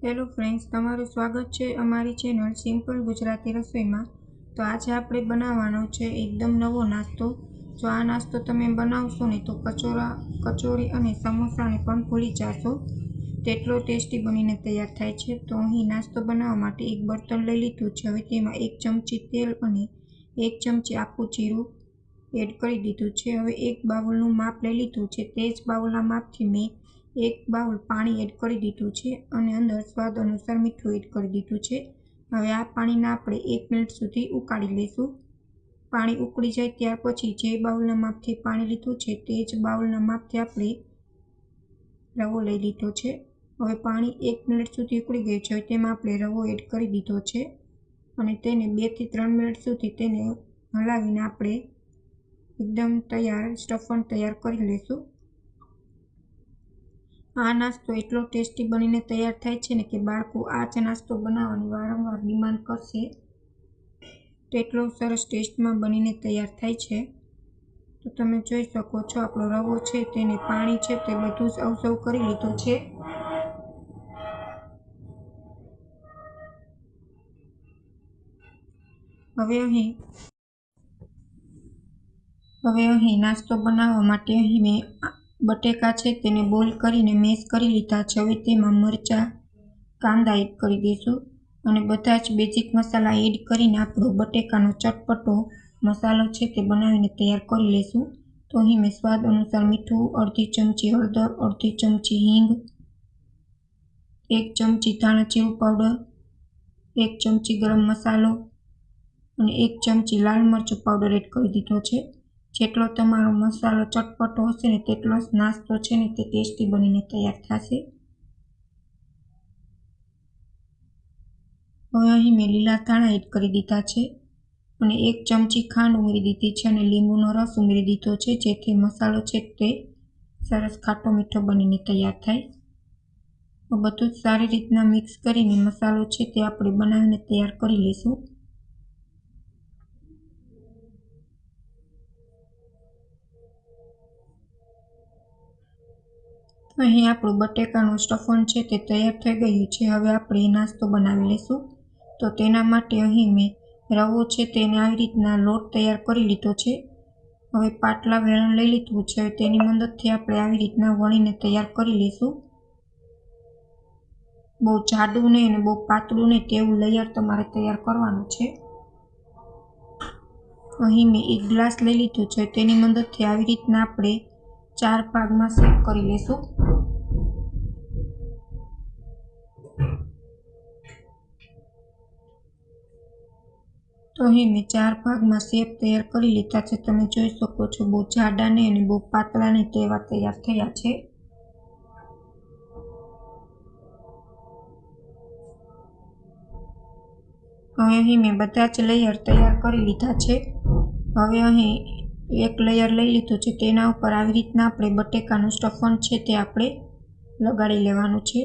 Hello friends, તમારું સ્વાગત છે અમારી ચેનલ સિમ્પલ ગુજરાતી રસોઈમાં। તો આજે આપણે બનાવવાનો છે એકદમ નવો નાસ્તો। જો આ નાસ્તો તમે બનાવશો ને તો કચોરી અને સમોસાને પણ ભૂલી જશો, તેટલો ટેસ્ટી બનીને તૈયાર થાય છે। તો અહીં નાસ્તો બનાવવા માટે એક બર્તન લઈ લીધું છે। હવે તેમાં 1 ચમચી તેલ અને 1 ચમચી આખું જીરું એડ કરી દીધું છે। હવે એક બાઉલનું માપ લઈ લીધું છે, તે જ બાઉલના માપથી મેં 1 બાઉલ પાણી એડ કરી દીધું છે અને અંદર સ્વાદ અનુસાર મીઠું એડ કરી દીધું છે। હવે આ પાણીને આપણે 1 મિનિટ સુધી ઉકાળી લઈશું। પાણી ઉકળી જાય ત્યાર પછી જે બાઉલના માપથી પાણી લીધું છે તે જ બાઉલના માપથી આપણે રવો લઈ લીધો છે। હવે પાણી 1 મિનિટ સુધી ઉકળી ગયું છે। હવે તેમાં આપણે રવો એડ કરી દીધો છે અને તેને 2 થી 3 મિનિટ સુધી તેને હલાવીને આપણે એકદમ સ્ટફન તૈયાર કરી લઈશું। આ નાસ્તો એટલો ટેસ્ટી બનીને તૈયાર થાય છે ને કે બાળકો આ જ નાસ્તો બનાવવાની વારંવાર ડિમાન્ડ કરશે, તેટલો સરસ ટેસ્ટમાં બનીને તૈયાર થાય છે। તો તમે જોઈ શકો છો આપણો રવો છે તેને પાણી છે તે બધું જ અવસવ કરી લીધું છે। હવે અહીં નાસ્તો બનાવવા માટે અહીં મેં બટેકા છે તેને બોઇલ કરીને મેશ કરી લીધા છે। હવે તેમાં મરચાં, કાંદા એડ કરી દઈશું અને બધા જ બેઝિક મસાલા એડ કરીને આપણો બટેકાનો ચટપટો મસાલો છે તે બનાવીને તૈયાર કરી લઈશું। તો અહીં મેં સ્વાદ અનુસાર મીઠું, અડધી ચમચી હળદર, અડધી ચમચી હિંગ, 1 ચમચી ધાણા જીરું પાવડર, 1 ચમચી ગરમ મસાલો અને 1 ચમચી લાલ મરચું પાવડર એડ કરી દીધો છે। જેટલો તમારો મસાલો ચટપટો હશે ને તેટલો જ નાસ્તો છે ને તે ટેસ્ટી બનીને તૈયાર થશે। હવે અહીં મેં લીલા ધાણા એડ કરી દીધા છે અને 1 ચમચી ખાંડ ઉમેરી દીધી છે અને લીંબુનો રસ ઉમેરી દીધો છે, જેથી મસાલો છે તે સરસ ખાટો મીઠો બનીને તૈયાર થાય। બધું જ સારી રીતના મિક્સ કરીને મસાલો છે તે આપણે બનાવીને તૈયાર કરી લઈશું। અહીં આપણું બટેકાનું સ્ટફન છે તે તૈયાર થઈ ગયું છે। હવે આપણે નાસ્તો બનાવી લઈશું। તો તેના માટે અહીં મેં રવો છે તેને આવી રીતના લોટ તૈયાર કરી લીધો છે। હવે પાટલા વેલણ લઈ લીધું છે, તેની મદદથી આપણે આવી રીતના વણીને તૈયાર કરી લઈશું। બહુ જાડું નહીં અને બહુ પાતળું નહીં તેવું લેયર તમારે તૈયાર કરવાનું છે। અહીં મેં 1 ગ્લાસ લઈ લીધું છે, તેની મદદથી આવી રીતના આપણે 4 ભાગમાં શેપ કરી લઈશું। તો અહીં મેં 4 ભાગમાં શેપ તૈયાર કરી લીધા છે। તમે જોઈ શકો છો બહુ જાડા નહીં અને બહુ પાતળા નહીં તેવા તૈયાર થયા છે। હવે અહીં મેં બધા જ લેયર તૈયાર કરી લીધા છે। હવે અહીં 1 લેયર લઈ લીધું છે, તેના ઉપર આવી રીતના આપણે બટેકાનું સ્ટફન છે તે આપણે લગાડી લેવાનું છે।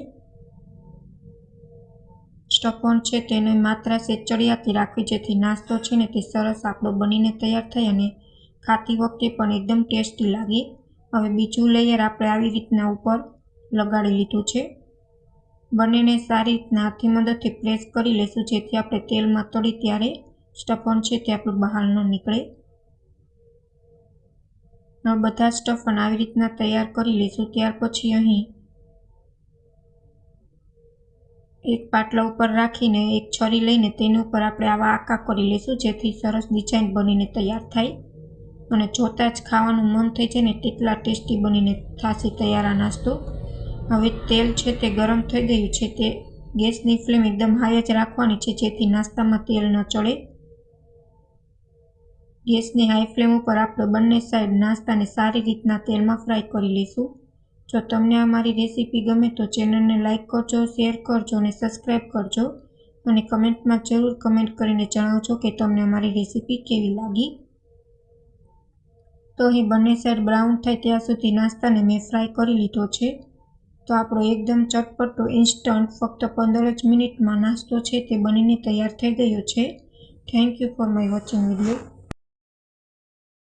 સ્ટફન છે તેને માત્રા ચડિયાતી રાખવી, જેથી નાસ્તો છે ને તે સરસ આપણો બનીને તૈયાર થાય અને ખાતી વખતે પણ એકદમ ટેસ્ટી લાગે। હવે બીજું લેયર આપણે આવી રીતના ઉપર લગાડી લીધું છે। બંનેને સારી રીતના હાથની મદદથી પ્રેસ કરી લઈશું, જેથી આપણે તેલમાં તળી ત્યારે સ્ટફન છે તે આપણું બહાર ન નીકળે। હવે બધા સ્ટફન આવી રીતના તૈયાર કરી લઈશું। ત્યાર પછી અહીં એક પાટલા ઉપર રાખીને એક છરી લઈને તેની ઉપર આપણે આવા આકા કરી લઈશું, જેથી સરસ ડિઝાઇન બનીને તૈયાર થાય અને જોતાં જ ખાવાનું મન થઈ જાય ને તેટલા ટેસ્ટી બનીને થશે તૈયાર આ નાસ્તો। હવે તેલ છે તે ગરમ થઈ ગયું છે, તે ગેસની ફ્લેમ એકદમ હાઈ જ રાખવાની છે, જેથી નાસ્તામાં તેલ ન ચડે। ગેસની હાઈ ફ્લેમ ઉપર આપણે બંને સાઈડ નાસ્તાને સારી રીતના તેલમાં ફ્રાય કરી લઈશું। જો તમને અમારી રેસીપી ગમે તો ચેનલને લાઇક કરજો, શેર કરજો અને સબસ્ક્રાઈબ કરજો અને કમેન્ટમાં જરૂર કમેન્ટ કરીને જણાવજો કે તમને અમારી રેસીપી કેવી લાગી। તો અહીં બંને સાઈડ બ્રાઉન થાય ત્યાં સુધી નાસ્તાને મેં ફ્રાય કરી લીધો છે। તો આપણો એકદમ ચટપટો ઇન્સ્ટન્ટ ફક્ત 15 જ મિનિટમાં નાસ્તો છે તે બનીને તૈયાર થઈ ગયો છે। Thank you for my watching video.